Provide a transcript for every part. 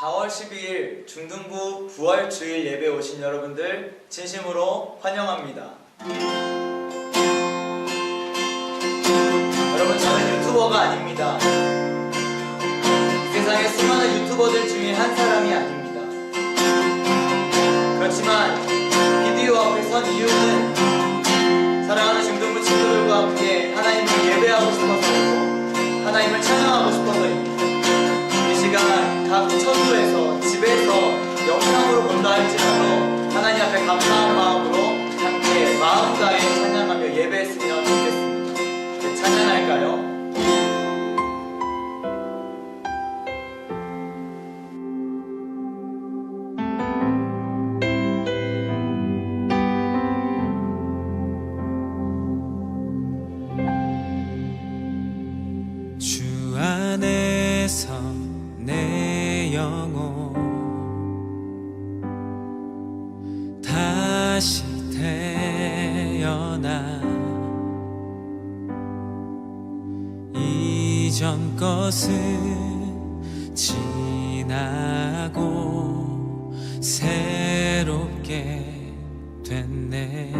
4월 12일 중등부 부활주일 예배 오신 여러분들 진심으로 환영합니다. 여러분, 저는 유튜버가 아닙니다. 세상에 수많은 유튜버들 중에 한 사람이 아닙니다. 그렇지만 비디오 앞에 선 이유는 사랑하는 중등부 친구들과 함께 하나님을 예배하고 싶어서이고 하나님을 찬양하고 싶어서입니다. 이 시간 각 처소에서 집에서 영상으로 본다 할지라도 하나님 앞에 감사한 마음으로 함께 마음 다해 찬양하며 예배했으면 좋겠습니다. 찬양할까요? 주 안에서 내 영혼 다시 태어나 이전 것은 지나고 새롭게 됐네.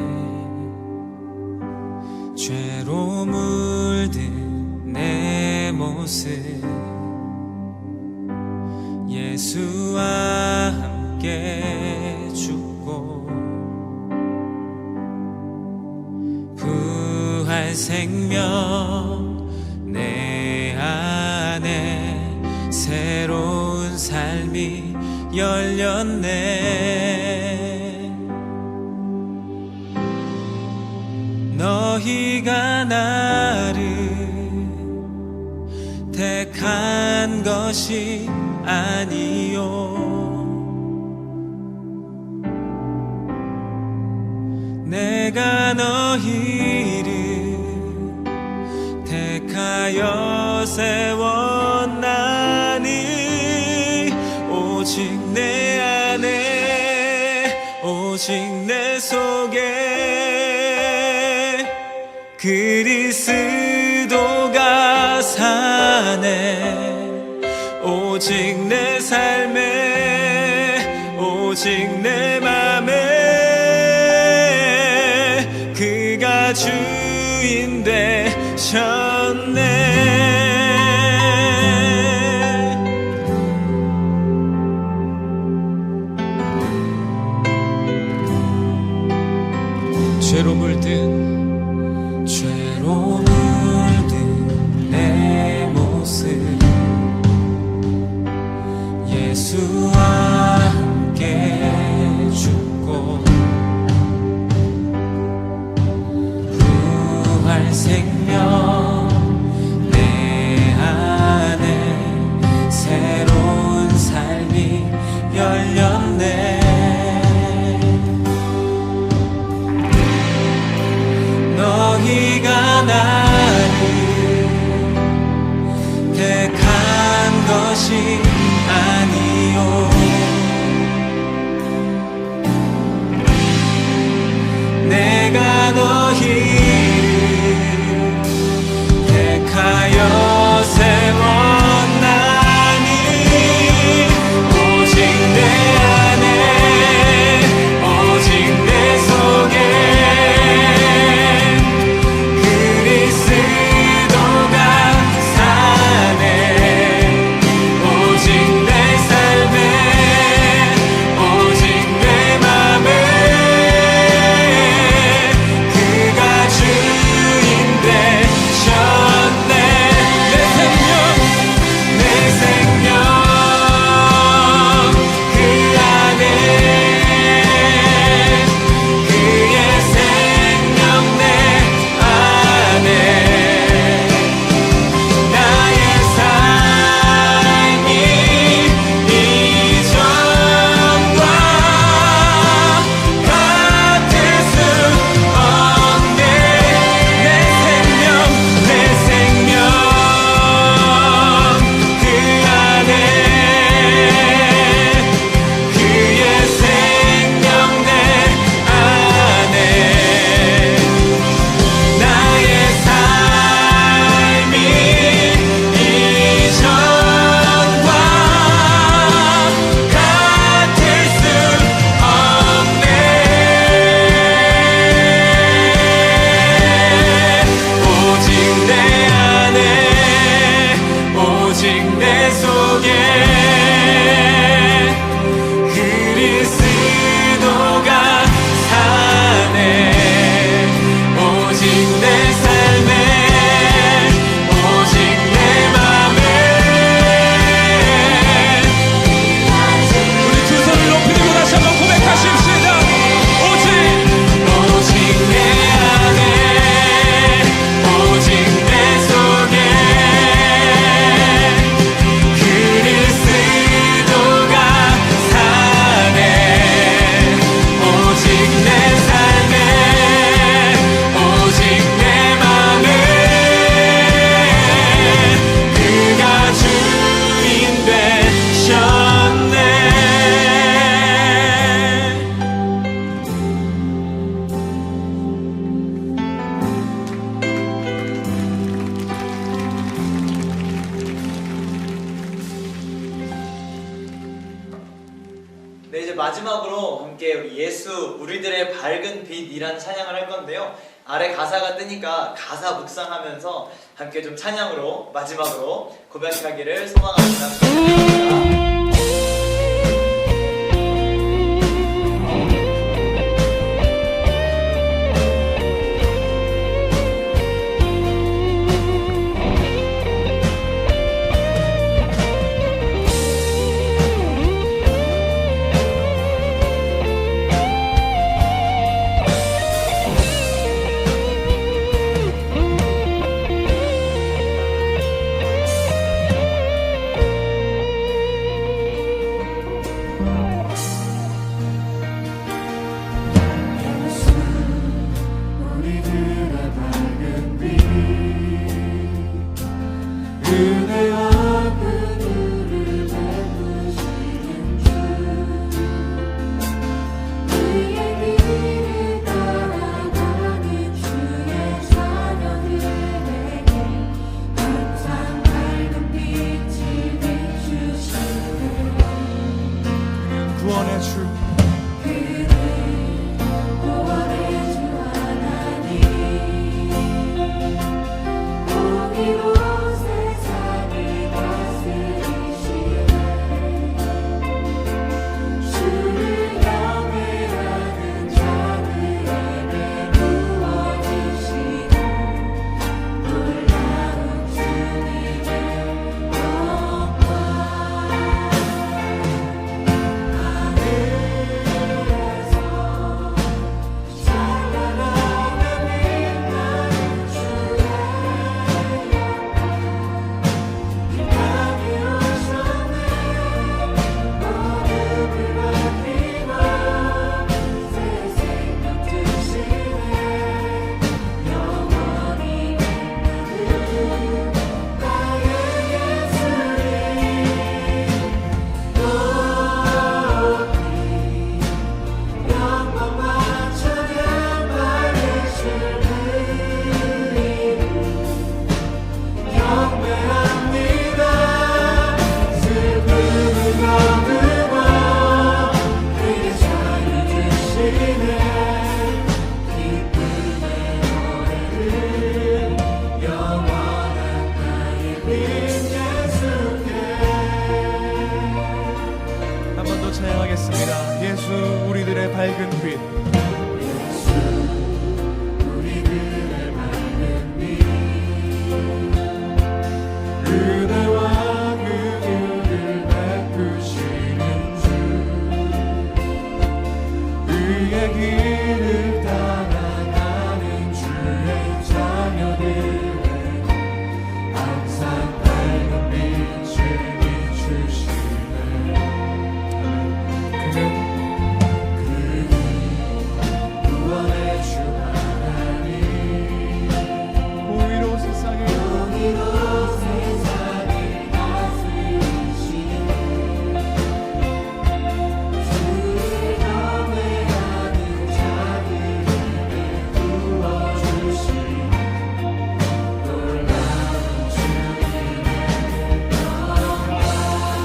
죄로 물든 내 모습 예수와 함께 죽고 부활 생명 내 안에 새로운 삶이 열렸네. 너희가 나를 택한 것이 아니요 내가 너희를 택하여 세웠나니 오직 내 안에 오직 내 속에 그리스도가 사네. 오직 내 삶에 오직 내 맘에 그가 주인 되셨네. 죄로 물든 내 모습 예수와 함께 죽고 부활 생명 내 안에 새로운 삶이 열렸네. 너희가 나를 택한 것이 아니요 속에 그리스도가 사네. 오직 내 삶에 오직 내 맘에 우리 두 손을 높이 들고 다시 한번 고백하십시다. 오직 내 안에 오직 내 속에 그리스도가 사네. 오직 내 삶에 오직 내 맘에 그가 주인 되셨네. 네, 이제 마지막으로 함께 우리 예수 우리들의 밝은 빛이라는 찬양을 할 건데요. 아래 가사가 뜨니까 가사 묵상하면서 함께 좀 찬양으로 마지막으로 고백하기를 소망합니다. 부탁드립니다. 구원의 주 한 번 더 찬양하겠습니다. 예수 우리들의 밝은 빛 은혜와 긍휼을 베푸시는 주 그의 길을 따라가는 주의 자녀들에게 항상 밝은 빛을 비추시네. 그는 구원의 주 하나님 공의로 세상을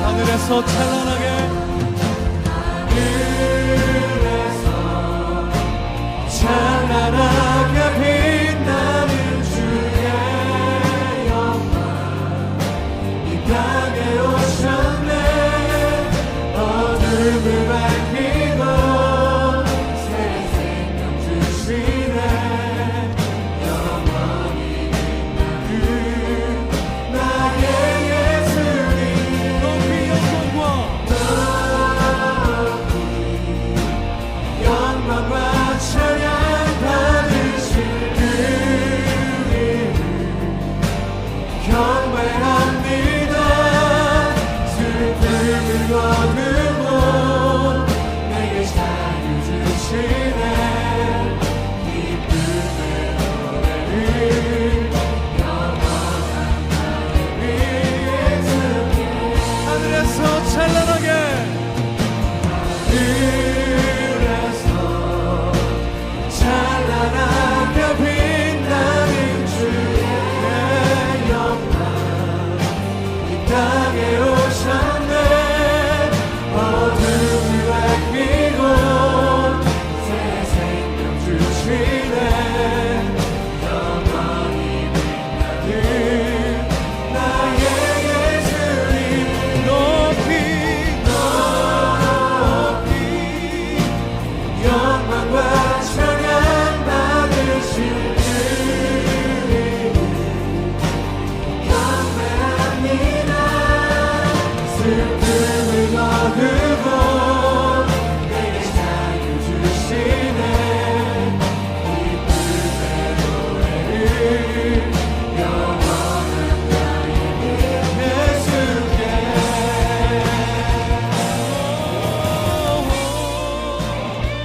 하늘에서 찬란하게 빛나는 주의 영광 이 땅에 오셨네. 거두고 내게 자유 주시네 기쁨의 노래를 영원한 나의 믿음이 하늘에서 찬란하게 하늘에서 찬란하게 빛나는 주의 영광 이 땅에 오셨네 어둠이 밝히고 새 생명 주시네 영원히 빛나는 나의 예수님 높이 영광과 찬양 받으실 주님 경배합니다 슬픔을 거두고 내게 자유 주시네 기쁨의 노래를 영원한 나의 예수께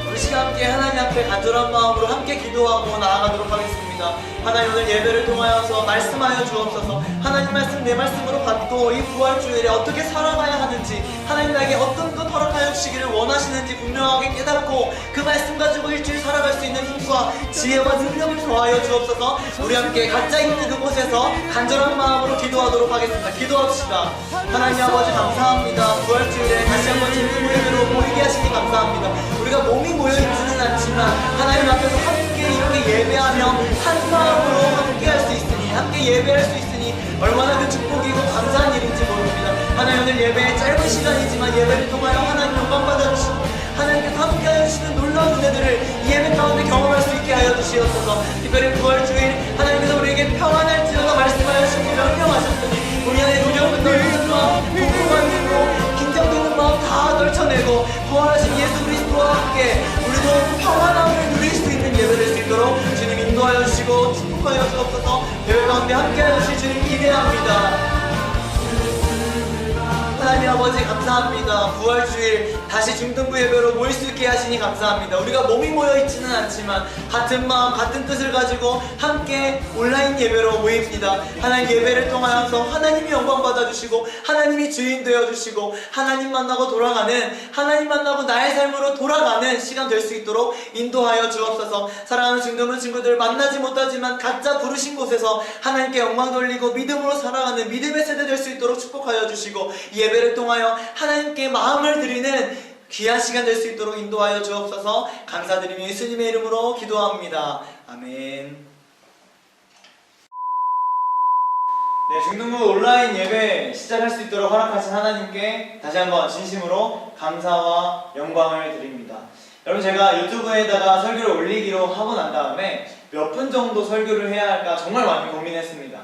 우리 시간 함께 하나님 앞에 간절한 마음으로 함께 기도하고 나아가도록 하겠습니다. 하나님 오늘 예배를 통하여서 말씀하여 주옵소서. 하나님 말씀 내 말씀으로 받고 이 부활주일에 어떻게 살아가야 하는지 하나님 나에게 어떤 것 허락하여 주시기를 원하시는지 분명하게 깨닫고 그 말씀 가지고 일주일 살아갈 수 있는 힘과 지혜와 능력을 더하여 주옵소서. 우리 함께 각자 있는 그곳에서 간절한 마음으로 기도하도록 하겠습니다. 기도합시다. 하나님 아버지 감사합니다. 부활주일에 다시 한번 진리무예배로 모이게 하시니 감사합니다. 우리가 몸이 모여있지는 않지만 하나님 앞에서 함께 이렇게 예배하며 한 마음으로 함께 할 수 있으니 함께 예배할 수 있으니 얼마나 그 축복이고 감사한 일인지 모릅니다. 하나님 오늘 예배의 짧은 시간이지만 예배를 통하여 하나님 영광 받아주시고 하나님께서 함께하여 주시는 놀라운 은혜들을 이 예배 가운데 경험할 수 있게 하여 주시옵소서. 특별히 부활주일 하나님께서 우리에게 평안할지어다 말씀하여 주시고 명령하셨으니 우리 안에 두려움은 떨리는 마음 궁금한 긴장되는 마음 다 떨쳐내고 부활하신 예수 그리스도와 함께 우리도 평안함을 누릴 수 있는 예배를 할 수 있도록 주님 인도하여 주시고 축복하여 주옵소서. 대회 가운데 함께하여 주실 주님 기대합니다. 하나님 아버지 감사합니다. 부활주일 다시 중등부 예배로 모일 수 있게 하시니 감사합니다. 우리가 몸이 모여있지는 않지만 같은 마음 같은 뜻을 가지고 함께 온라인 예배로 모입니다. 하나님 예배를 통하여서 하나님이 영광 받아주시고 하나님이 주인 되어주시고 하나님 만나고 돌아가는 하나님 만나고 나의 삶으로 돌아가는 시간 될 수 있도록 인도하여 주옵소서. 사랑하는 중등부 친구들 만나지 못하지만 각자 부르신 곳에서 하나님께 영광 돌리고 믿음으로 살아가는 믿음의 세대 될 수 있도록 축복하여 주시고 예배를 통하여 하나님께 마음을 드리는 귀한 시간 될 수 있도록 인도하여 주옵소서. 감사드리며 예수님의 이름으로 기도합니다. 아멘. 네, 중등부 온라인 예배 시작할 수 있도록 허락하신 하나님께 다시 한번 진심으로 감사와 영광을 드립니다. 여러분 제가 유튜브에다가 설교를 올리기로 하고 난 다음에 몇 분 정도 설교를 해야 할까 정말 많이 고민했습니다.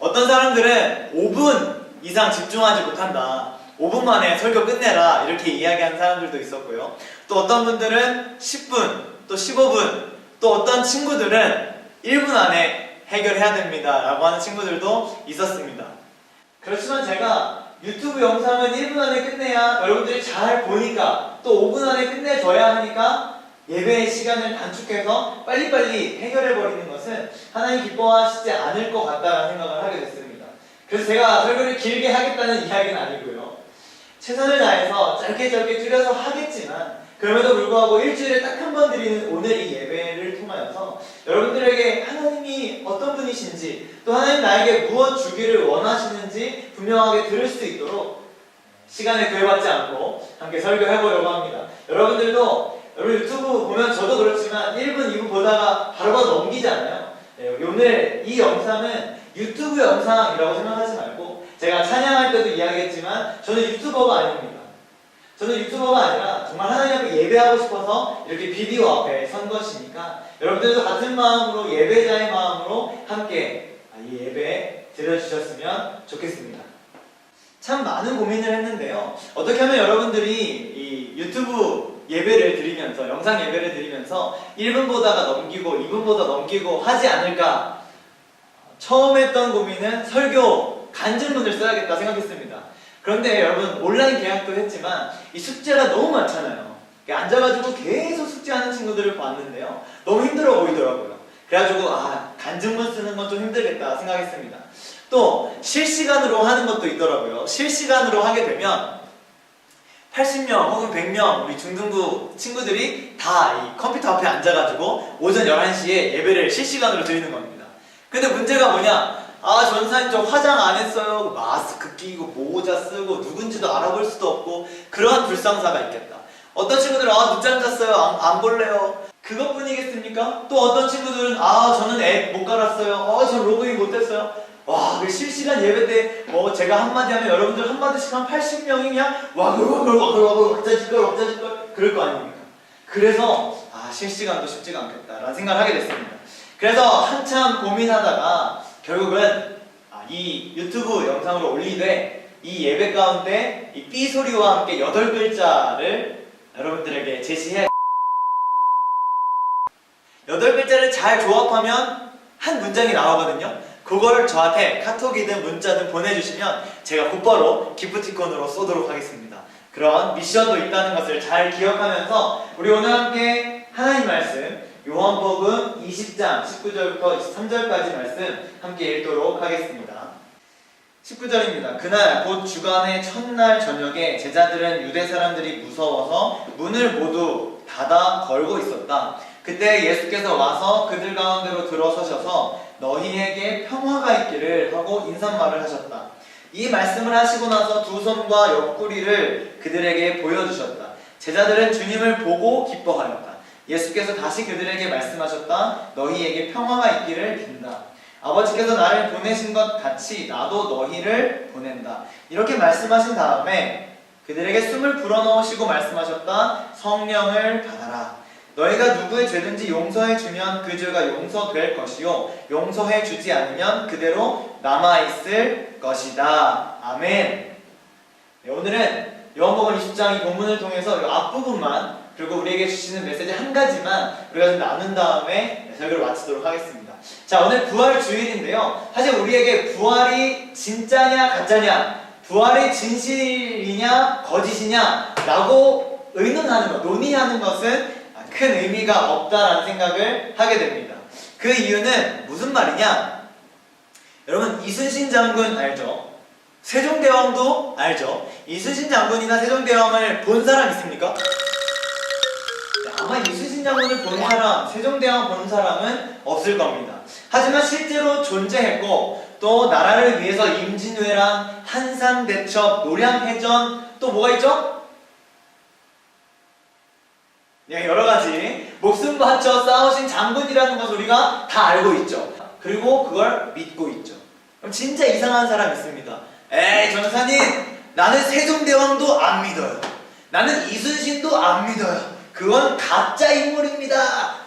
어떤 사람들은 5분 이상 집중하지 못한다. 5분 만에 설교 끝내라 이렇게 이야기하는 사람들도 있었고요. 또 어떤 분들은 10분, 또 15분, 또 어떤 친구들은 1분 안에 해결해야 됩니다 라고 하는 친구들도 있었습니다. 그렇지만 제가 유튜브 영상은 1분 안에 끝내야 여러분들이 잘 보니까 또 5분 안에 끝내줘야 하니까 예배의 시간을 단축해서 빨리빨리 해결해버리는 것은 하나님 기뻐하시지 않을 것 같다는 생각을 하게 됐습니다. 그래서 제가 설교를 길게 하겠다는 이야기는 아니고요. 최선을 다해서 짧게 줄여서 하겠지만 그럼에도 불구하고 일주일에 딱 한 번 드리는 오늘 이 예배를 통하여서 여러분들에게 하나님이 어떤 분이신지 또 하나님 나에게 무엇 주기를 원하시는지 분명하게 들을 수 있도록 시간을 구애받지 않고 함께 설교해보려고 합니다. 여러분들도 여러분 유튜브 보면 저도 그렇지만 1분, 2분 보다가 바로바로 넘기잖아요. 네, 오늘 이 영상은 유튜브 영상이라고 생각하지 말고 제가 찬양할 때도 이야기했지만 저는 유튜버가 아닙니다. 저는 유튜버가 아니라 정말 하나님 앞에 예배하고 싶어서 이렇게 비디오 앞에 선 것이니까 여러분들도 같은 마음으로 예배자의 마음으로 함께 이 예배 드려주셨으면 좋겠습니다. 참 많은 고민을 했는데요. 어떻게 하면 여러분들이 이 유튜브 예배를 드리면서 영상 예배를 드리면서 1분 보다가 넘기고 2분 보다 넘기고 하지 않을까 처음 했던 고민은 설교 간증문을 써야겠다 생각했습니다. 그런데 여러분 온라인 계약도 했지만 이 숙제가 너무 많잖아요. 앉아가지고 계속 숙제하는 친구들을 봤는데요. 너무 힘들어 보이더라고요. 그래가지고 간증문 쓰는 건 좀 힘들겠다 생각했습니다. 또 실시간으로 하는 것도 있더라고요. 실시간으로 하게 되면 80명 혹은 100명 우리 중등부 친구들이 다 이 컴퓨터 앞에 앉아가지고 오전 11시에 예배를 실시간으로 드리는 겁니다. 근데 문제가 뭐냐? 전사님 저 화장 안 했어요. 마스크 끼고 모자 쓰고 누군지도 알아볼 수도 없고 그러한 불상사가 있겠다. 어떤 친구들은 늦잠 잤어요. 안 볼래요. 그것뿐이겠습니까? 또 어떤 친구들은 저는 앱 못 깔았어요. 저 로그인 못 했어요. 그 실시간 예배 때 제가 한마디 하면 여러분들 한마디씩 한 80명이 그냥 와글와글 왁자지껄 그럴 거 아닙니까? 그래서 실시간도 쉽지가 않겠다라는 생각을 하게 됐습니다. 그래서 한참 고민하다가 결국은 이 유튜브 영상으로 올리되 이 예배 가운데 이 삐 소리와 함께 8글자를 여러분들에게 제시해 8글자를 잘 조합하면 한 문장이 나오거든요. 그걸 저한테 카톡이든 문자든 보내주시면 제가 곧바로 기프티콘으로 쏘도록 하겠습니다. 그런 미션도 있다는 것을 잘 기억하면서 우리 오늘 함께 하나님 말씀 요한복음 20장 19절부터 23절까지 말씀 함께 읽도록 하겠습니다. 19절입니다. 그날 곧 주간의 첫날 저녁에 제자들은 유대 사람들이 무서워서 문을 모두 닫아 걸고 있었다. 그때 예수께서 와서 그들 가운데로 들어서셔서 너희에게 평화가 있기를 하고 인사말을 하셨다. 이 말씀을 하시고 나서 두 손과 옆구리를 그들에게 보여주셨다. 제자들은 주님을 보고 기뻐하였다. 예수께서 다시 그들에게 말씀하셨다. 너희에게 평화가 있기를 빈다. 아버지께서 나를 보내신 것 같이 나도 너희를 보낸다. 이렇게 말씀하신 다음에 그들에게 숨을 불어넣으시고 말씀하셨다. 성령을 받아라. 너희가 누구의 죄든지 용서해 주면 그 죄가 용서될 것이요 용서해 주지 않으면 그대로 남아있을 것이다. 아멘. 네, 오늘은 요한복음 20장 이 본문을 통해서 이 앞부분만 그리고 우리에게 주시는 메시지 한 가지만 우리가 좀 나눈 다음에 설교를 마치도록 하겠습니다. 자, 오늘 부활 주일인데요. 사실 우리에게 부활이 진짜냐 가짜냐, 부활이 진실이냐 거짓이냐 라고 의논하는 것, 논의하는 것은 큰 의미가 없다라는 생각을 하게 됩니다. 그 이유는 무슨 말이냐? 여러분 이순신 장군 알죠? 세종대왕도 알죠? 이순신 장군이나 세종대왕을 본 사람 있습니까? 아마 이순신 장군을 본 사람, 세종대왕 본 사람은 없을 겁니다. 하지만 실제로 존재했고 또 나라를 위해서 임진왜란, 한산대첩, 노량해전 또 뭐가 있죠? 네, 여러가지 목숨 바쳐 싸우신 장군이라는 것을 우리가 다 알고 있죠. 그리고 그걸 믿고 있죠. 그럼 진짜 이상한 사람 있습니다. 에이 전사님, 나는 세종대왕도 안 믿어요. 나는 이순신도 안 믿어요. 그건 가짜 인물입니다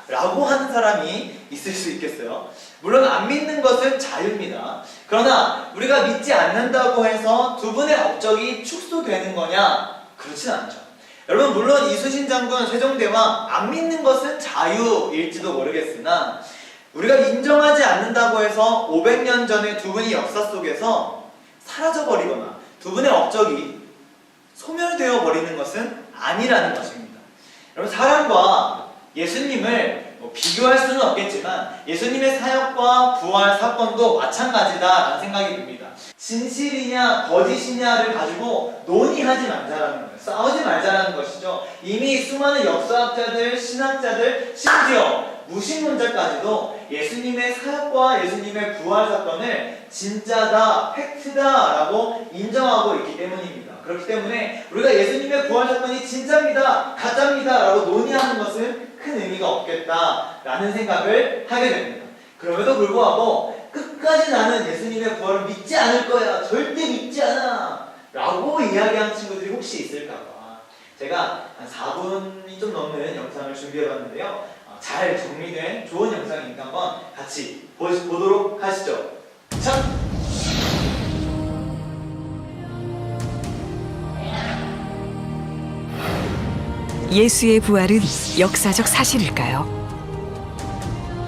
라고 하는 사람이 있을 수 있겠어요. 물론 안 믿는 것은 자유입니다. 그러나 우리가 믿지 않는다고 해서 두 분의 업적이 축소되는 거냐? 그렇진 않죠. 여러분 물론 이순신 장군, 세종대왕 안 믿는 것은 자유일지도 모르겠으나 우리가 인정하지 않는다고 해서 500년 전에 두 분이 역사 속에서 사라져버리거나 두 분의 업적이 소멸되어 버리는 것은 아니라는 것입니다. 여러분 사람과 예수님을 비교할 수는 없겠지만 예수님의 사역과 부활 사건도 마찬가지다라는 생각이 듭니다. 진실이냐 거짓이냐를 가지고 논의하지 말자라는 거예요. 싸우지 말자라는 것이죠. 이미 수많은 역사학자들, 신학자들, 심지어 무신론자까지도 예수님의 사역과 예수님의 부활 사건을 진짜다, 팩트다 라고 인정하고 있기 때문입니다. 그렇기 때문에 우리가 예수님의 부활 사건이 진짜입니다, 가짜입니다 라고 논의하는 것은 큰 의미가 없겠다라는 생각을 하게 됩니다. 그럼에도 불구하고 끝까지 나는 예수님의 부활을 믿지 않을 거야, 절대 믿지 않아 라고 이야기하는 친구들이 혹시 있을까봐 제가 한 4분이 좀 넘는 영상을 준비해봤는데요. 잘 정리된 좋은 영상이니까 한번 같이 보도록 하시죠. 자! 예수의 부활은 역사적 사실일까요?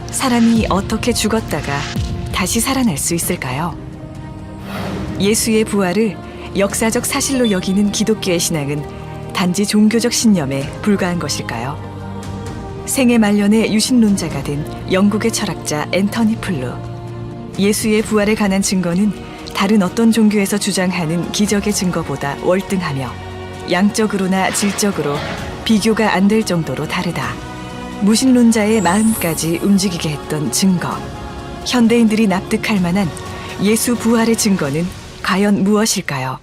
사람이 어떻게 죽었다가 다시 살아날 수 있을까요? 예수의 부활을 역사적 사실로 여기는 기독교의 신앙은 단지 종교적 신념에 불과한 것일까요? 생애 말년에 유신론자가 된 영국의 철학자 앤터니 플루. 예수의 부활에 관한 증거는 다른 어떤 종교에서 주장하는 기적의 증거보다 월등하며 양적으로나 질적으로 비교가 안 될 정도로 다르다. 무신론자의 마음까지 움직이게 했던 증거. 현대인들이 납득할 만한 예수 부활의 증거는 과연 무엇일까요?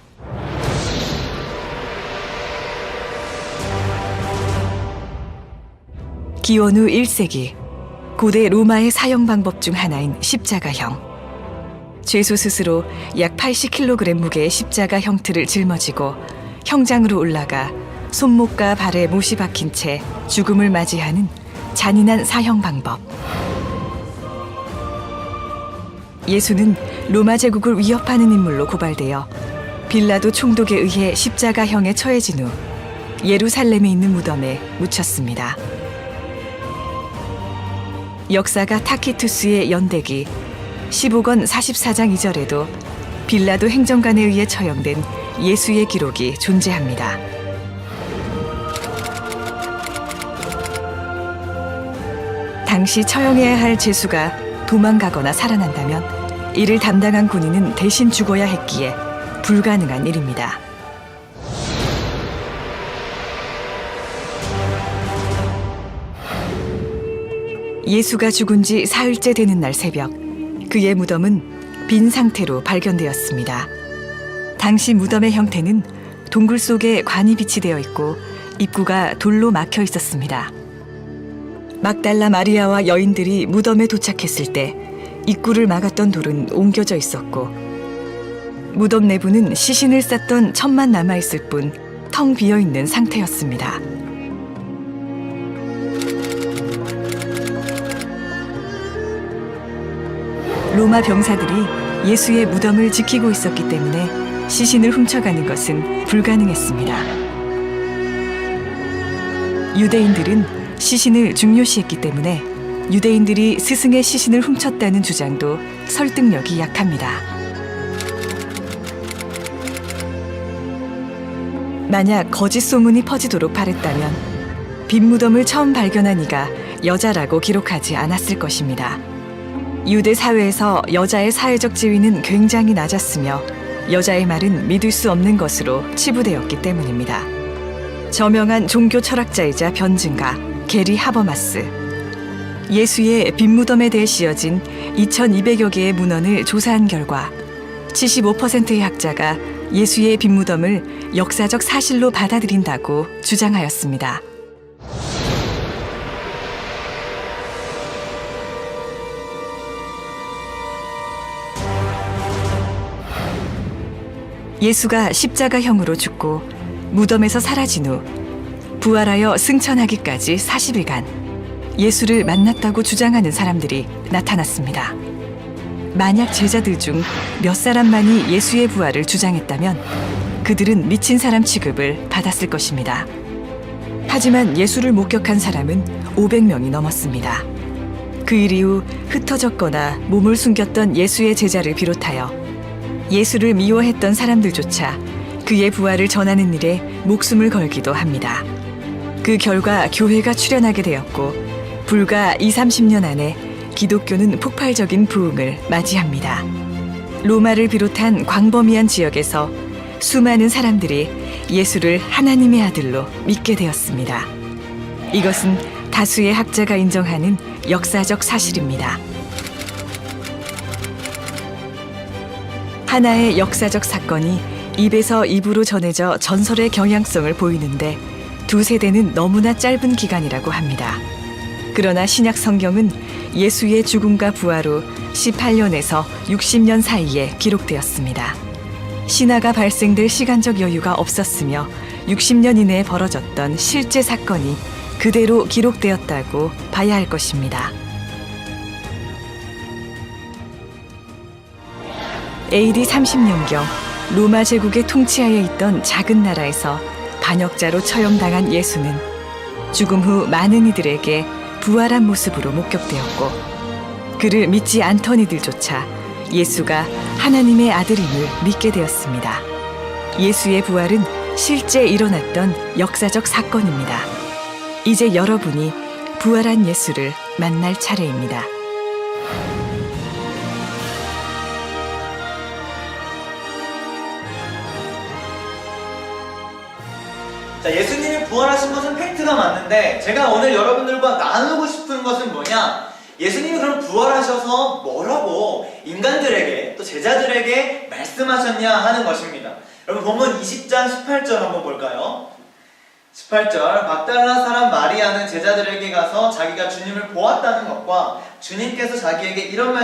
기원 후 1세기, 고대 로마의 사형 방법 중 하나인 십자가형. 죄수 스스로 약 80kg 무게의 십자가 형틀을 짊어지고 형장으로 올라가 손목과 발에 못이 박힌 채 죽음을 맞이하는 잔인한 사형 방법. 예수는 로마 제국을 위협하는 인물로 고발되어 빌라도 총독에 의해 십자가형에 처해진 후 예루살렘에 있는 무덤에 묻혔습니다. 역사가 타키투스의 연대기 15권 44장 2절에도 빌라도 행정관에 의해 처형된 예수의 기록이 존재합니다. 당시 처형해야 할 죄수가 도망가거나 살아난다면 이를 담당한 군인은 대신 죽어야 했기에 불가능한 일입니다. 예수가 죽은 지 사흘째 되는 날 새벽, 그의 무덤은 빈 상태로 발견되었습니다. 당시 무덤의 형태는 동굴 속에 관이 비치되어 있고 입구가 돌로 막혀 있었습니다. 막달라 마리아와 여인들이 무덤에 도착했을 때 입구를 막았던 돌은 옮겨져 있었고 무덤 내부는 시신을 쌌던 천만 남아있을 뿐 텅 비어있는 상태였습니다. 로마 병사들이 예수의 무덤을 지키고 있었기 때문에 시신을 훔쳐가는 것은 불가능했습니다. 유대인들은 시신을 중요시했기 때문에 유대인들이 스승의 시신을 훔쳤다는 주장도 설득력이 약합니다. 만약 거짓 소문이 퍼지도록 바랬다면 빈 무덤을 처음 발견한 이가 여자라고 기록하지 않았을 것입니다. 유대 사회에서 여자의 사회적 지위는 굉장히 낮았으며 여자의 말은 믿을 수 없는 것으로 치부되었기 때문입니다. 저명한 종교 철학자이자 변증가 게리 하버마스. 예수의 빈 무덤에 대해 씌어진 2200여 개의 문헌을 조사한 결과 75%의 학자가 예수의 빈 무덤을 역사적 사실로 받아들인다고 주장하였습니다. 예수가 십자가형으로 죽고 무덤에서 사라진 후 부활하여 승천하기까지 40일간 예수를 만났다고 주장하는 사람들이 나타났습니다. 만약 제자들 중 몇 사람만이 예수의 부활을 주장했다면 그들은 미친 사람 취급을 받았을 것입니다. 하지만 예수를 목격한 사람은 500명이 넘었습니다. 그 일 이후 흩어졌거나 몸을 숨겼던 예수의 제자를 비롯하여 예수를 미워했던 사람들조차 그의 부활을 전하는 일에 목숨을 걸기도 합니다. 그 결과 교회가 출현하게 되었고 불과 20-30년 안에 기독교는 폭발적인 부흥을 맞이합니다. 로마를 비롯한 광범위한 지역에서 수많은 사람들이 예수를 하나님의 아들로 믿게 되었습니다. 이것은 다수의 학자가 인정하는 역사적 사실입니다. 하나의 역사적 사건이 입에서 입으로 전해져 전설의 경향성을 보이는데 두 세대는 너무나 짧은 기간이라고 합니다. 그러나 신약 성경은 예수의 죽음과 부활 후 18년에서 60년 사이에 기록되었습니다. 신화가 발생될 시간적 여유가 없었으며 60년 이내에 벌어졌던 실제 사건이 그대로 기록되었다고 봐야 할 것입니다. AD 30년경 로마 제국의 통치하에 있던 작은 나라에서 반역자로 처형당한 예수는 죽음 후 많은 이들에게 부활한 모습으로 목격되었고 그를 믿지 않던 이들조차 예수가 하나님의 아들임을 믿게 되었습니다. 예수의 부활은 실제 일어났던 역사적 사건입니다. 이제 여러분이 부활한 예수를 만날 차례입니다. 자, 예수님이 부활하신 것은 팩트가 맞는데 제가 오늘 여러분들과 나누고 싶은 것은 뭐냐? 예수님이 그럼 부활하셔서 뭐라고 인간들에게 또 제자들에게 말씀하셨냐 하는 것입니다. 여러분 본문 20장 18절 한번 볼까요? 18절 막달라 사람 마리아는 제자들에게 가서 자기가 주님을 보았다는 것과 주님께서 자기에게 이런 말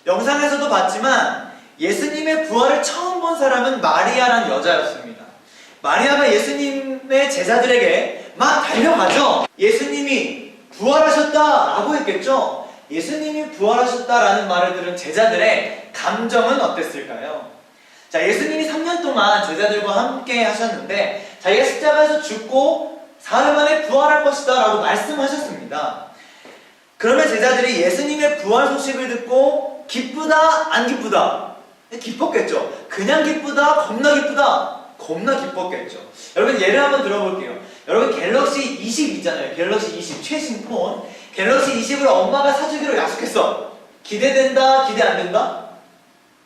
영상에서도 봤지만 예수님의 부활을 처음 본 사람은 마리아란 여자였습니다. 마리아가 예수님의 제자들에게 막 달려가죠. 예수님이 부활하셨다라고 했겠죠. 예수님이 부활하셨다라는 말을 들은 제자들의 감정은 어땠을까요? 자, 예수님이 3년 동안 제자들과 함께 하셨는데 자기가 십자가에서 죽고 사흘 만에 부활할 것이다 라고 말씀하셨습니다. 그러면 제자들이 예수님의 부활 소식을 듣고 기쁘다 안 기쁘다? 기뻤겠죠. 그냥 기쁘다 겁나 기쁘다? 겁나 기뻤겠죠. 여러분 예를 한번 들어볼게요. 여러분 갤럭시 20 있잖아요. 갤럭시 20 최신 폰. 갤럭시 20을 엄마가 사주기로 약속했어. 기대된다? 기대 안 된다?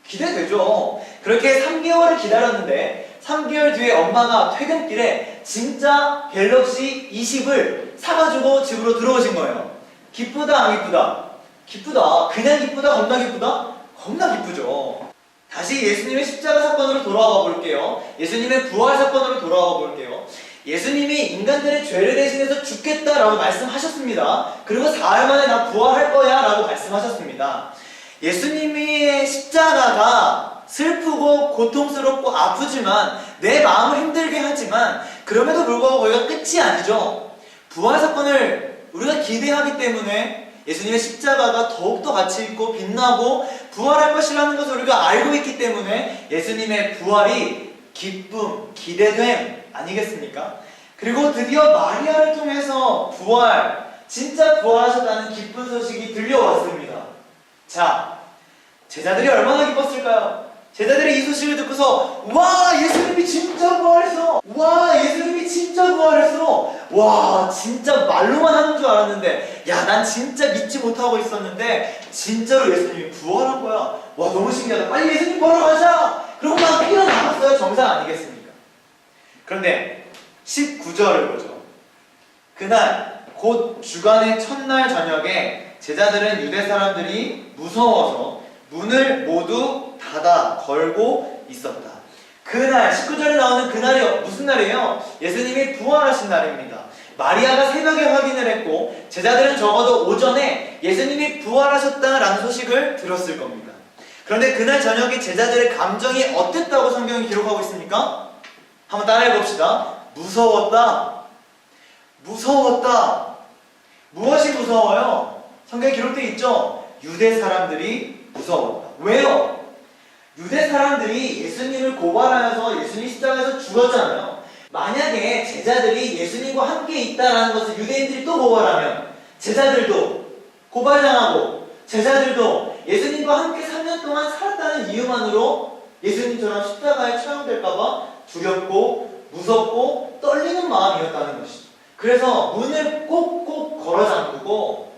기대되죠. 그렇게 3개월을 기다렸는데 3개월 뒤에 엄마가 퇴근길에 진짜 갤럭시 20을 사가지고 집으로 들어오신 거예요. 기쁘다 안 기쁘다? 기쁘다. 그냥 기쁘다 겁나 기쁘다? 겁나 기쁘죠. 다시 예수님의 십자가 사건으로 돌아와 볼게요. 예수님의 부활 사건으로 돌아와 볼게요. 예수님이 인간들의 죄를 대신해서 죽겠다라고 말씀하셨습니다. 그리고 사흘 만에 나 부활할 거야 라고 말씀하셨습니다. 예수님의 십자가가 슬프고 고통스럽고 아프지만 내 마음을 힘들게 하지만 그럼에도 불구하고 거기가 끝이 아니죠. 부활 사건을 우리가 기대하기 때문에 예수님의 십자가가 더욱더 가치 있고 빛나고 부활할 것이라는 것을 우리가 알고 있기 때문에 예수님의 부활이 기쁨, 기대됨 아니겠습니까? 그리고 드디어 마리아를 통해서 진짜 부활하셨다는 기쁜 소식이 들려왔습니다. 자, 제자들이 얼마나 기뻤을까요? 제자들이 이 소식을 듣고서 와, 예수님이 진짜 부활했어! 와, 예수님이 진짜 부활했어! 와, 진짜 말로만 하는 줄 알았는데 야, 난 진짜 믿지 못하고 있었는데 진짜로 예수님이 부활한 거야. 와, 너무 신기하다. 빨리 예수님 보러 가자! 그리고 막 뛰어나갔어요. 정상 아니겠습니까? 그런데 19절을 보죠. 그날 곧 주간의 첫날 저녁에 제자들은 유대 사람들이 무서워서 문을 모두 닫아 걸고 있었다. 그날 19절에 나오는 그날이 무슨 날이에요? 예수님이 부활하신 날입니다. 마리아가 새벽에 확인을 했고 제자들은 적어도 오전에 예수님이 부활하셨다라는 소식을 들었을 겁니다. 그런데 그날 저녁에 제자들의 감정이 어땠다고 성경이 기록하고 있습니까? 한번 따라해 봅시다. 무서웠다. 무서웠다. 무엇이 무서워요? 성경에 기록되어 있죠? 유대 사람들이 무서웠다. 왜요? 유대 사람들이 예수님을 고발하여서 예수님 십자가에서 죽었잖아요. 만약에 제자들이 예수님과 함께 있다는 것을 유대인들이 또 고발하면 제자들도 고발당하고 제자들도 예수님과 함께 3년 동안 살았다는 이유만으로 예수님처럼 십자가에 처형될까봐 두렵고 무섭고 떨리는 마음이었다는 것이죠. 그래서 문을 꼭꼭 걸어 잠그고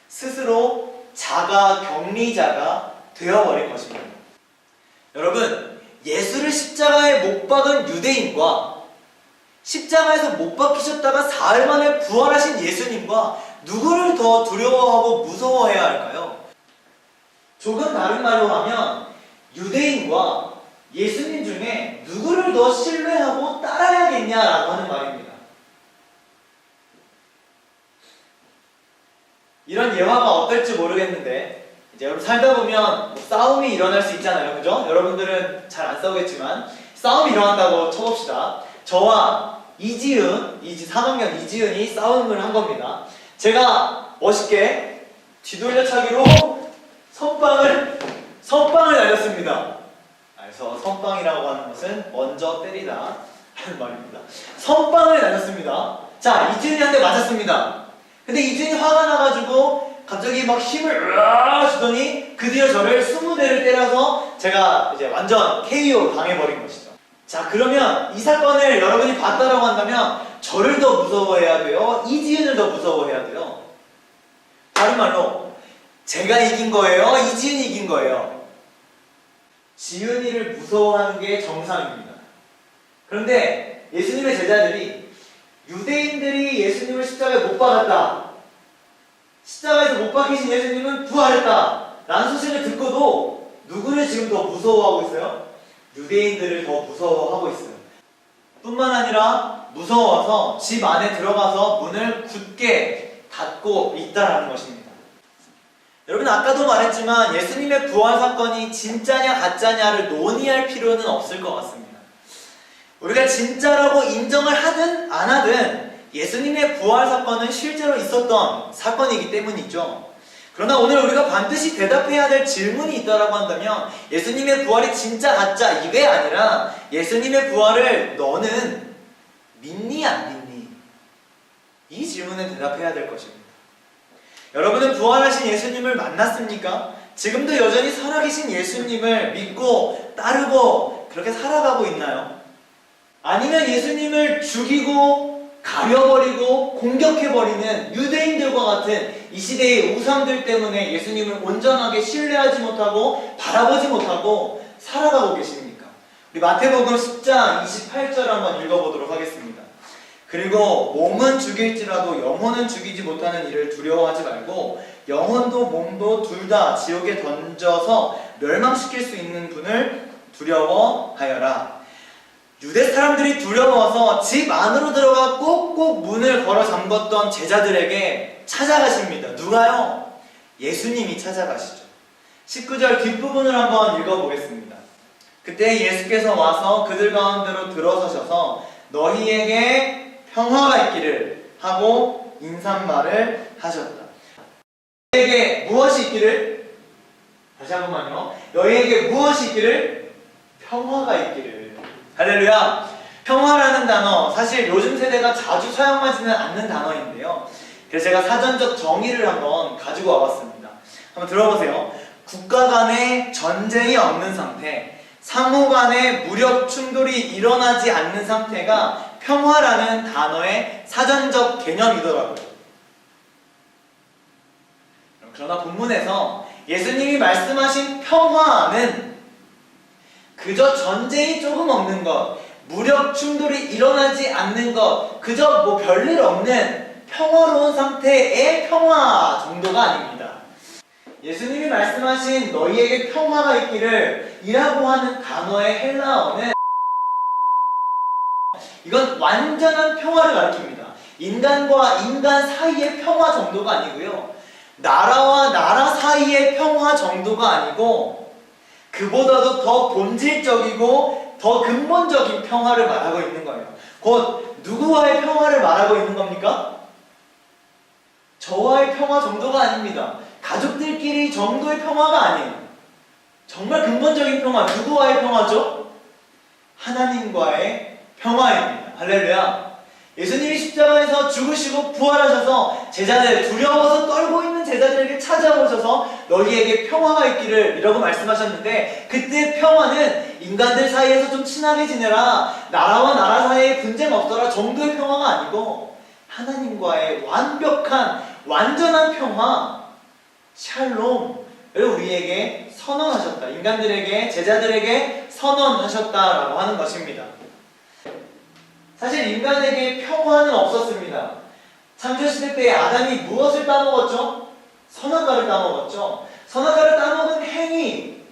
스스로 자가 격리자가 되어버린 것입니다. 여러분, 예수를 십자가에 못 박은 유대인과 십자가에서 못 박히셨다가 사흘 만에 부활하신 예수님과 누구를 더 두려워하고 무서워해야 할까요? 조금 다른 말로 하면 유대인과 예수님 중에 누구를 더 신뢰하고 따라야겠냐라고 하는 말입니다. 이런 예화가 어떨지 모르겠는데 이제 여러분 살다 보면 싸움이 일어날 수 있잖아요. 그죠? 여러분들은 잘 안 싸우겠지만 싸움이 일어난다고 쳐봅시다. 저와 이지은, 3학년 이지은이 싸움을 한 겁니다. 제가 멋있게 뒤돌려차기로 선빵을 날렸습니다. 그래서 선빵이라고 하는 것은 먼저 때리다 하는 말입니다. 선빵을 날렸습니다. 자, 이지은이한테 맞았습니다. 근데 이준이 화가 나가지고 갑자기 막 힘을 으아 주더니 그 뒤에 저를 20대를 때려서 제가 이제 완전 KO 당해버린 것이죠. 자, 그러면 이 사건을 여러분이 봤다라고 한다면 저를 더 무서워해야 돼요? 이지은을 더 무서워해야 돼요? 다른 말로 제가 이긴 거예요? 이지은이 이긴 거예요? 지은이를 무서워하는 게 정상입니다. 그런데 예수님의 제자들이 유대인들이 예수님을 십자가에 못 박았다, 십자가에서 못 박히신 예수님은 부활했다 라는 소식을 듣고도 누구를 지금 더 무서워하고 있어요? 유대인들을 더 무서워하고 있어요. 뿐만 아니라 무서워서 집 안에 들어가서 문을 굳게 닫고 있다라는 것입니다. 여러분, 아까도 말했지만 예수님의 부활 사건이 진짜냐 가짜냐를 논의할 필요는 없을 것 같습니다. 우리가 진짜라고 인정을 하든 안 하든 예수님의 부활 사건은 실제로 있었던 사건이기 때문이죠. 그러나 오늘 우리가 반드시 대답해야 될 질문이 있다라고 한다면 예수님의 부활이 진짜 가짜 이게 아니라 예수님의 부활을 너는 믿니 안 믿니? 이 질문에 대답해야 될 것입니다. 여러분은 부활하신 예수님을 만났습니까? 지금도 여전히 살아계신 예수님을 믿고 따르고 그렇게 살아가고 있나요? 아니면 예수님을 죽이고 가려버리고 공격해버리는 유대인들과 같은 이 시대의 우상들 때문에 예수님을 온전하게 신뢰하지 못하고 바라보지 못하고 살아가고 계십니까? 우리 마태복음 10장 28절 한번 읽어보도록 하겠습니다. 그리고 몸은 죽일지라도 영혼은 죽이지 못하는 일을 두려워하지 말고 영혼도 몸도 둘 다 지옥에 던져서 멸망시킬 수 있는 분을 두려워하여라. 유대 사람들이 두려워서 집 안으로 들어가 꼭꼭 문을 걸어 잠궜던 제자들에게 찾아가십니다. 누가요? 예수님이 찾아가시죠. 19절 뒷부분을 한번 읽어보겠습니다. 그때 예수께서 와서 그들 가운데로 들어서셔서 너희에게 평화가 있기를 하고 인사말을 하셨다. 너희에게 무엇이 있기를? 다시 한 번만요. 너희에게 무엇이 있기를? 평화가 있기를. 할렐루야. 평화라는 단어, 사실 요즘 세대가 자주 사용하지는 않는 단어인데요. 그래서 제가 사전적 정의를 한번 가지고 와봤습니다. 한번 들어보세요. 국가 간의 전쟁이 없는 상태, 상호 간의 무력 충돌이 일어나지 않는 상태가 평화라는 단어의 사전적 개념이더라고요. 그러나 본문에서 예수님이 말씀하신 평화는 그저 전쟁이 조금 없는 것, 무력 충돌이 일어나지 않는 것, 그저 뭐 별일 없는 평화로운 상태의 평화 정도가 아닙니다. 예수님이 말씀하신 너희에게 평화가 있기를 이라고 하는 단어의 헬라어는 이건 완전한 평화를 가리킵니다. 인간과 인간 사이의 평화 정도가 아니고요, 나라와 나라 사이의 평화 정도가 아니고 그보다도 더 본질적이고 더 근본적인 평화를 말하고 있는 거예요. 곧 누구와의 평화를 말하고 있는 겁니까? 저와의 평화 정도가 아닙니다. 가족들끼리 정도의 평화가 아니에요. 정말 근본적인 평화, 누구와의 평화죠? 하나님과의 평화입니다. 할렐루야. 예수님이 십자가에서 죽으시고 부활하셔서 제자들, 두려워서 떨고 있는 제자들에게 찾아오셔서 너희에게 평화가 있기를 이라고 말씀하셨는데, 그때 평화는 인간들 사이에서 좀 친하게 지내라, 나라와 나라 사이에 분쟁 없더라 정도의 평화가 아니고 하나님과의 완벽한 완전한 평화, 샬롬을 우리에게 선언하셨다. 인간들에게, 제자들에게 선언하셨다라고 하는 것입니다. 사실 인간에게 평화는 없었습니다. 창조시대 때 아담이 무엇을 따먹었죠? 선악과를 따먹었죠. 선악과를 따먹은 행위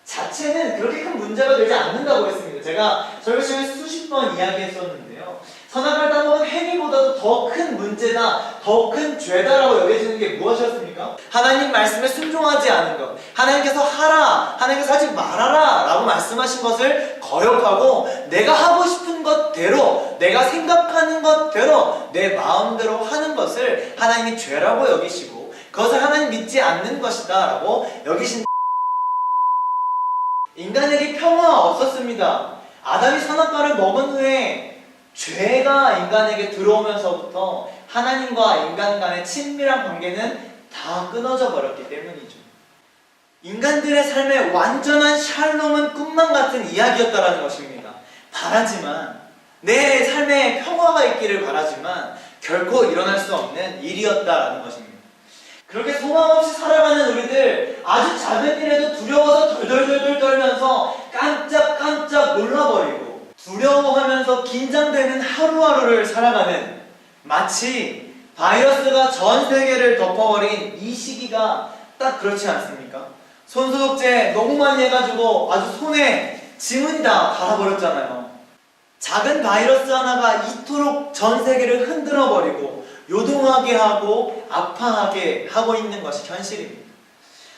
자체는 그렇게 큰 문제가 되지 않는다고 했습니다. 제가 설교 시간에 수십 번 이야기했었는데요. 선악과를 따먹은 행위보다도 더 큰 문제다, 더 큰 죄다라고 여겨지는 게 무엇이었습니까? 하나님 말씀에 순종하지 않은 것, 하나님께서 하라, 하나님께서 하지 말아라 라고 말씀하신 것을 거역하고 내가 하고 싶은 것대로, 내가 생각하는 것대로 내 마음대로 하는 것을 하나님이 죄라고 여기시고 그것을 하나님 믿지 않는 것이다 라고 여기신. 인간에게 평화가 없었습니다. 아담이 선악과를 먹은 후에 죄가 인간에게 들어오면서부터 하나님과 인간 간의 친밀한 관계는 다 끊어져 버렸기 때문이죠. 인간들의 삶의 완전한 샬롬은 꿈만 같은 이야기였다라는 것입니다. 바라지만, 내 삶에 평화가 있기를 바라지만 결코 일어날 수 없는 일이었다라는 것입니다. 그렇게 소망 없이 살아가는 우리들, 아주 작은 일에도 두려워서 덜덜덜덜 떨면서 깜짝깜짝 놀라버리고 두려워하면서 긴장되는 하루하루를 살아가는, 마치 바이러스가 전 세계를 덮어버린 이 시기가 딱 그렇지 않습니까? 손소독제 너무 많이 해가지고 아주 손에 지문이 다 달아버렸잖아요. 작은 바이러스 하나가 이토록 전 세계를 흔들어버리고 요동하게 하고 아파하게 하고 있는 것이 현실입니다.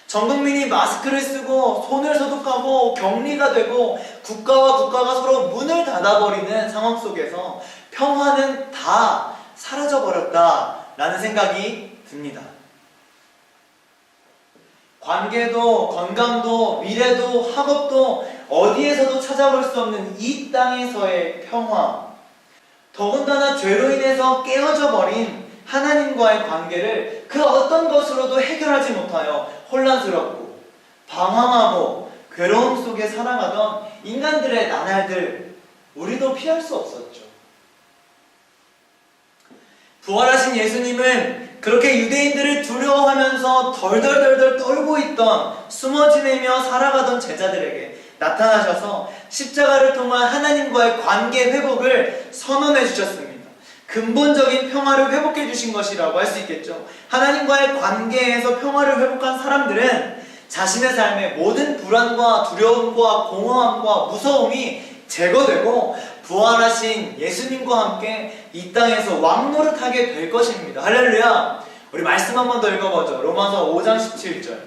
전 국민이 마스크를 쓰고 손을 소독하고 격리가 되고 국가와 국가가 서로 문을 닫아버리는 상황 속에서 평화는 다 사라져버렸다라는 생각이 듭니다. 관계도 건강도 미래도 학업도 어디에서도 찾아볼 수 없는 이 땅에서의 평화, 더군다나 죄로 인해서 깨어져 버린 하나님과의 관계를 그 어떤 것으로도 해결하지 못하여 혼란스럽고 방황하고 괴로움 속에 살아가던 인간들의 나날들, 우리도 피할 수 없었죠. 부활하신 예수님은 그렇게 유대인들을 두려워하면서 덜덜덜덜 떨고 있던, 숨어 지내며 살아가던 제자들에게 나타나셔서 십자가를 통한 하나님과의 관계 회복을 선언해 주셨습니다. 근본적인 평화를 회복해 주신 것이라고 할 수 있겠죠. 하나님과의 관계에서 평화를 회복한 사람들은 자신의 삶에 모든 불안과 두려움과 공허함과 무서움이 제거되고 부활하신 예수님과 함께 이 땅에서 왕노릇하게 될 것입니다. 할렐루야! 우리 말씀 한 번 더 읽어보죠. 로마서 5장 17절.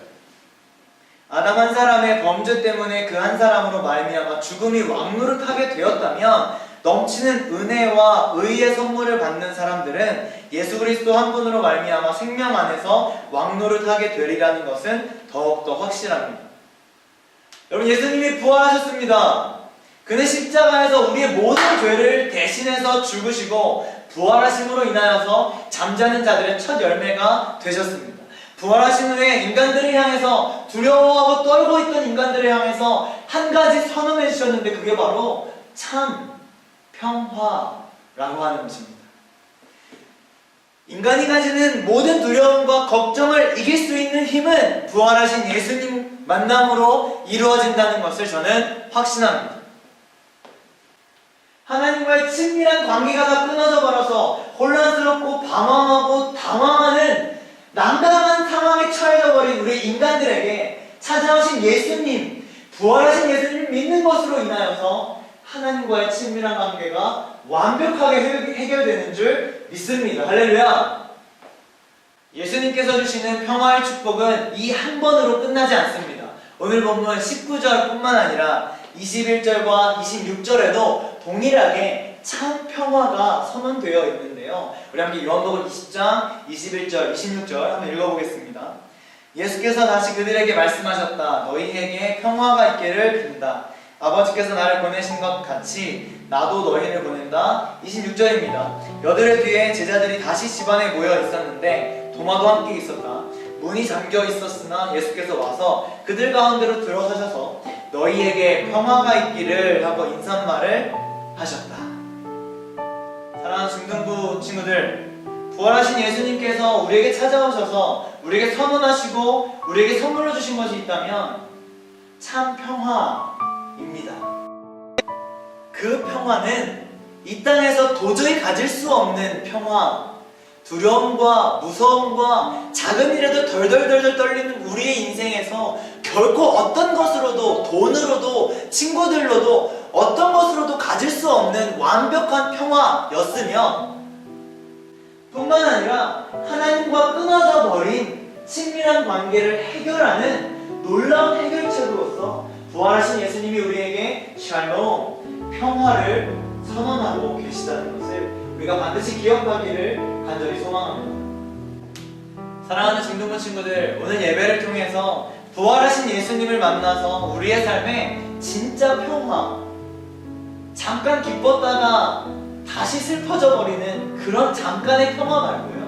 아담 한 사람의 범죄 때문에 그 한 사람으로 말미암아 죽음이 왕노릇하게 되었다면 넘치는 은혜와 의의 선물을 받는 사람들은 예수 그리스도 한 분으로 말미암아 생명 안에서 왕노릇하게 되리라는 것은 더욱더 확실합니다. 여러분, 예수님이 부활하셨습니다. 그는 십자가에서 우리의 모든 죄를 대신해서 죽으시고 부활하심으로 인하여서 잠자는 자들의 첫 열매가 되셨습니다. 부활하신 후에 인간들을 향해서, 두려워하고 떨고 있던 인간들을 향해서 한 가지 선언해 주셨는데, 그게 바로 참 평화라고 하는 것입니다. 인간이 가지는 모든 두려움과 걱정을 이길 수 있는 힘은 부활하신 예수님 만남으로 이루어진다는 것을 저는 확신합니다. 하나님과의 친밀한 관계가 다 끊어져 버려서 혼란스럽고 방황하고 당황하는 난감한 상황에 처해져 버린 우리 인간들에게 찾아오신 예수님, 부활하신 예수님을 믿는 것으로 인하여서 하나님과의 친밀한 관계가 완벽하게 해결되는 줄 믿습니다. 할렐루야! 예수님께서 주시는 평화의 축복은 이 한 번으로 끝나지 않습니다. 오늘 본문 19절 뿐만 아니라 21절과 26절에도 동일하게 참 평화가 선언되어 있는데요. 우리 함께 요한복음 20장 21절, 26절 한번 읽어보겠습니다. 예수께서 다시 그들에게 말씀하셨다. 너희에게 평화가 있기를 빈다. 아버지께서 나를 보내신 것 같이 나도 너희를 보낸다. 26절입니다. 여드레 뒤에 제자들이 다시 집안에 모여 있었는데 도마도 함께 있었다. 문이 잠겨 있었으나 예수께서 와서 그들 가운데로 들어서셔서 너희에게 평화가 있기를 하고 인사말을 하셨다. 사랑하는 중등부 친구들, 부활하신 예수님께서 우리에게 찾아오셔서 우리에게 선언하시고 우리에게 선물로 주신 것이 있다면 참 평화입니다. 그 평화는 이 땅에서 도저히 가질 수 없는 평화, 두려움과 무서움과 작은 일에도 덜덜덜덜 떨리는 우리의 인생에서 결코 어떤 것으로도, 돈으로도, 친구들로도, 어떤 것으로도 가질 수 없는 완벽한 평화였으며, 뿐만 아니라 하나님과 끊어져 버린 친밀한 관계를 해결하는 놀라운 해결책으로서 부활하신 예수님이 우리에게 샬롬, 평화를 선언하고 계시다는 것을 우리가 반드시 기억하기를 간절히 소망합니다. 사랑하는 중등부 친구들, 오늘 예배를 통해서 부활하신 예수님을 만나서 우리의 삶에 진짜 평화, 잠깐 기뻤다가 다시 슬퍼져 버리는 그런 잠깐의 평화 말고요,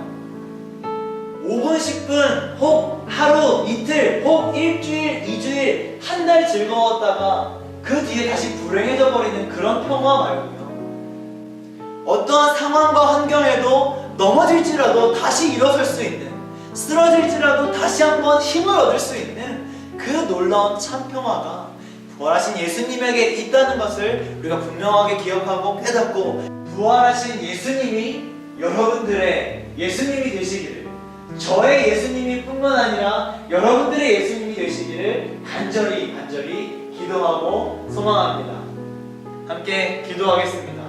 5분, 10분, 혹 하루, 이틀, 혹 일주일, 2주일, 한 달 즐거웠다가 그 뒤에 다시 불행해져 버리는 그런 평화 말고요. 어떠한 상황과 환경에도 넘어질지라도 다시 일어설 수 있는, 쓰러질지라도 다시 한번 힘을 얻을 수 있는 그 놀라운 참 평화가 부활하신 예수님에게 있다는 것을 우리가 분명하게 기억하고 깨닫고, 부활하신 예수님이 여러분들의 예수님이 되시기를, 저의 예수님이 뿐만 아니라 여러분들의 예수님이 되시기를 간절히 기도하고 소망합니다. 함께 기도하겠습니다.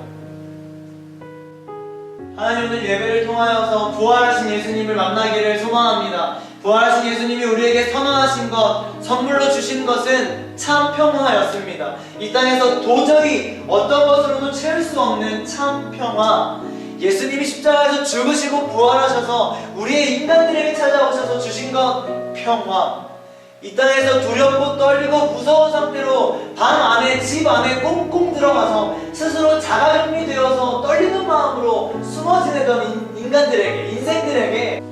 하나님, 오늘 예배를 통하여서 부활하신 예수님을 만나기를 소망합니다. 부활하신 예수님이 우리에게 선언하신 것, 선물로 주신 것은 참 평화였습니다. 이 땅에서 도저히 어떤 것으로도 채울 수 없는 참 평화, 예수님이 십자가에서 죽으시고 부활하셔서 우리의 인간들에게 찾아오셔서 주신 것 평화, 이 땅에서 두렵고 떨리고 무서운 상태로 방 안에, 집 안에 꽁꽁 들어가서 스스로 자가격리되어서 떨리는 마음으로 숨어 지내던 인간들에게, 인생들에게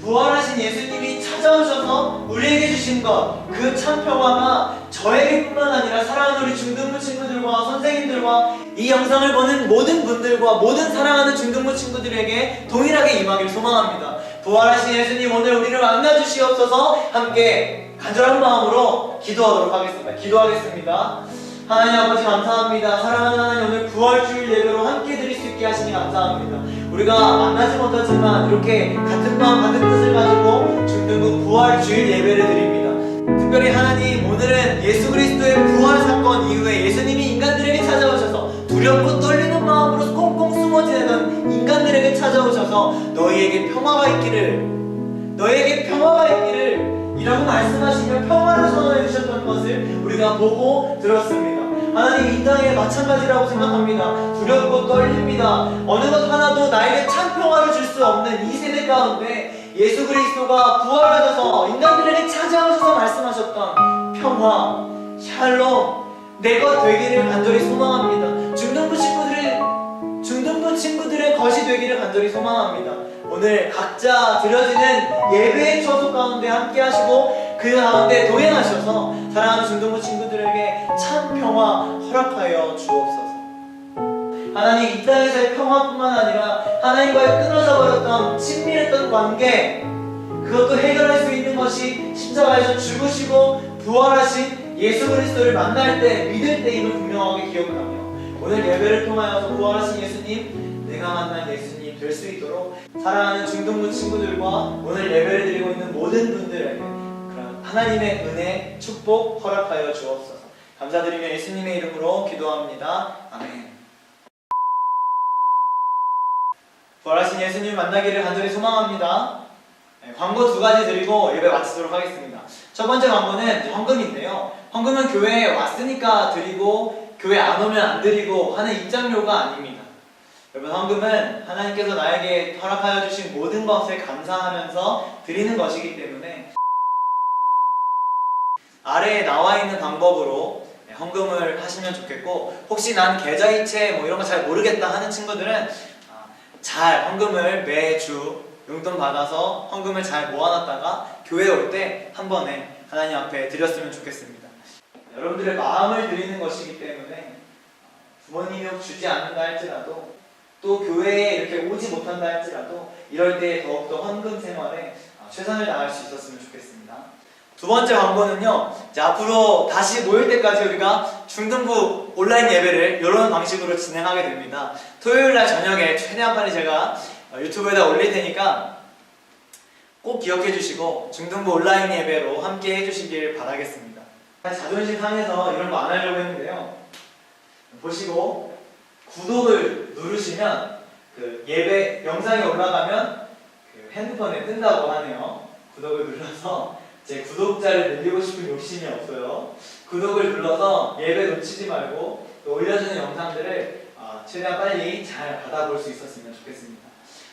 부활하신 예수님이 찾아오셔서 우리에게 주신 것, 그 참 평화가 저에게뿐만 아니라 사랑하는 우리 중등부 친구들과 선생님들과 이 영상을 보는 모든 분들과 모든 사랑하는 중등부 친구들에게 동일하게 임하길 소망합니다. 부활하신 예수님, 오늘 우리를 만나주시옵소서. 함께 간절한 마음으로 기도하도록 하겠습니다. 기도하겠습니다. 하나님 아버지 감사합니다. 사랑하는 하나님, 오늘 부활주일 예배로 함께 드릴 수 있게 하시니 감사합니다. 우리가 만나지 못하지만 이렇게 같은 마음 같은 뜻을 가지고 중등부 부활주일 예배를 드립니다. 특별히 하나님, 오늘은 예수 그리스도의 부활 사건 이후에 예수님이 인간들에게 찾아오셔서 두렵고 떨리는 마음으로 꽁꽁 숨어 지내던 인간들에게 찾아오셔서 너희에게 평화가 있기를 이라고 말씀하시며 평화를 선언해 주셨던 것을 우리가 보고 들었습니다. 하나님, 이 땅에 마찬가지라고 생각합니다. 두렵고 떨립니다. 어느 것 하나도 나에게 참 평화를 줄 수 없는 이 세대 가운데 예수 그리스도가 부활하셔서 인간들에게 찾아오셔서 말씀하셨던 평화, 샬롬, 내 것 되기를 간절히 소망합니다. 중등부 친구들의 것이 되기를 간절히 소망합니다. 오늘 각자 드려지는 예배의 처소 가운데 함께 하시고 그 가운데 동행하셔서 사랑하는 중등부 친구들에게 참 평화 허락하여 주옵소서. 하나님, 이 땅에서의 평화뿐만 아니라 하나님과의 끊어져 버렸던 친밀했던 관계, 그것도 해결할 수 있는 것이 십자가에서 죽으시고 부활하신 예수 그리스도를 만날 때, 믿을 때임을 분명하게 기억하며 오늘 예배를 통하여서 부활하신 예수님, 내가 만난 예수님 될 수 있도록 사랑하는 중등부 친구들과 오늘 예배를 드리고 있는 모든 분들에게 그런 하나님의 은혜, 축복 허락하여 주옵소서. 감사드리며 예수님의 이름으로 기도합니다. 아멘. 부활하신 예수님 만나기를 간절히 소망합니다. 광고 2가지 드리고 예배 마치도록 하겠습니다. 첫 번째 광고는 헌금인데요. 헌금은 교회에 왔으니까 드리고 교회 안 오면 안 드리고 하는 입장료가 아닙니다. 여러분, 헌금은 하나님께서 나에게 허락하여 주신 모든 것에 감사하면서 드리는 것이기 때문에 아래에 나와 있는 방법으로 헌금을 하시면 좋겠고, 혹시 난 계좌이체 뭐 이런 거 잘 모르겠다 하는 친구들은 잘 헌금을 매주 용돈 받아서 헌금을 잘 모아놨다가 교회 올 때 한 번에 하나님 앞에 드렸으면 좋겠습니다. 여러분들의 마음을 드리는 것이기 때문에 부모님이 주지 않는다 할지라도, 또 교회에 이렇게 오지 못한다 할지라도 이럴 때 더욱더 헌금 생활에 최선을 다할 수 있었으면 좋겠습니다. 두 번째 광고는요, 이제 앞으로 다시 모일 때까지 우리가 중등부 온라인 예배를 이런 방식으로 진행하게 됩니다. 토요일날 저녁에 최대한 빨리 제가 유튜브에다 올릴 테니까 꼭 기억해 주시고 중등부 온라인 예배로 함께 해주시길 바라겠습니다. 자존심 상해서 이런 거 안 하려고 했는데요, 보시고 구독을 누르시면 그 예배 영상이 올라가면 그 핸드폰에 뜬다고 하네요. 구독을 눌러서, 제 구독자를 늘리고 싶은 욕심이 없어요. 구독을 눌러서 예배 놓치지 말고 또 올려주는 영상들을 최대한 빨리 잘 받아볼 수 있었으면 좋겠습니다.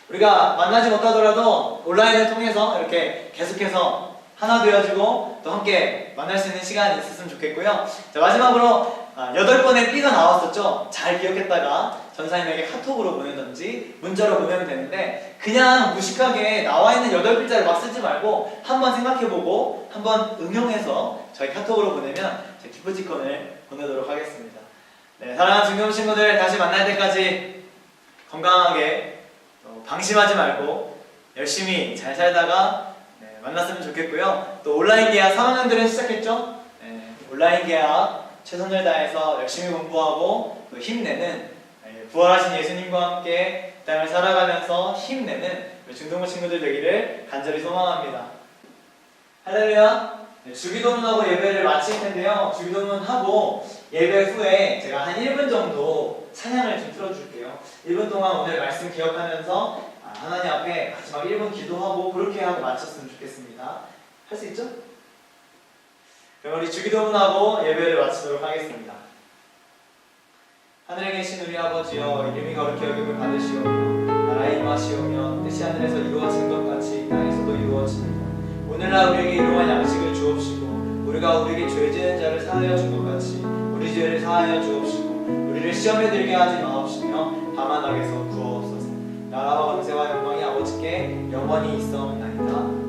우리가 만나지 못하더라도 온라인을 통해서 이렇게 계속해서 하나 되어지고 또 함께 만날 수 있는 시간이 있었으면 좋겠고요. 자, 마지막으로 8번의 B가 나왔었죠. 잘 기억했다가 전사님에게 카톡으로 보내든지 문자로 보내면 되는데 그냥 무식하게 나와 있는 8글자를 막 쓰지 말고 한번 생각해보고 한번 응용해서 저희 카톡으로 보내면 제 기프티콘을 보내도록 하겠습니다. 네, 사랑하는 중경 친구들, 다시 만날 때까지 건강하게 방심하지 말고 열심히 잘 살다가 만났으면 좋겠고요. 또 온라인 계약 3학년들은 시작했죠? 온라인 계약 최선을 다해서 열심히 공부하고 또 힘내는 부활하신 예수님과 함께 이 땅을 살아가면서 힘내는 우리 중동부 친구들 되기를 간절히 소망합니다. 할렐루야! 주기도문하고 예배를 마칠 텐데요. 주기도문하고 예배 후에 제가 한 1분 정도 찬양을 좀 틀어줄게요. 1분 동안 오늘 말씀 기억하면서 하나님 앞에 마지막 1분 기도하고 그렇게 하고 마쳤으면 좋겠습니다. 할 수 있죠? 그럼 우리 주기도문하고 예배를 마치도록 하겠습니다. 하늘에 계신 우리 아버지여, 이름이 거룩히 여김을 받으시오며 나라의 임하시오며 뜻이 하늘에서 이루어진 것 같이 땅에서도 이루어지니라. 오늘날 우리에게 일용할 양식을 주옵시고 우리가 우리에게 죄 지은 자를 사하여 준 것 같이 우리 죄를 사하여 주옵시고 우리를 시험에 들게 하지 마옵시며 다만 악에서 구하옵소서. 나라와 권세와 영광이 아버지께 영원히 있사옵나이다.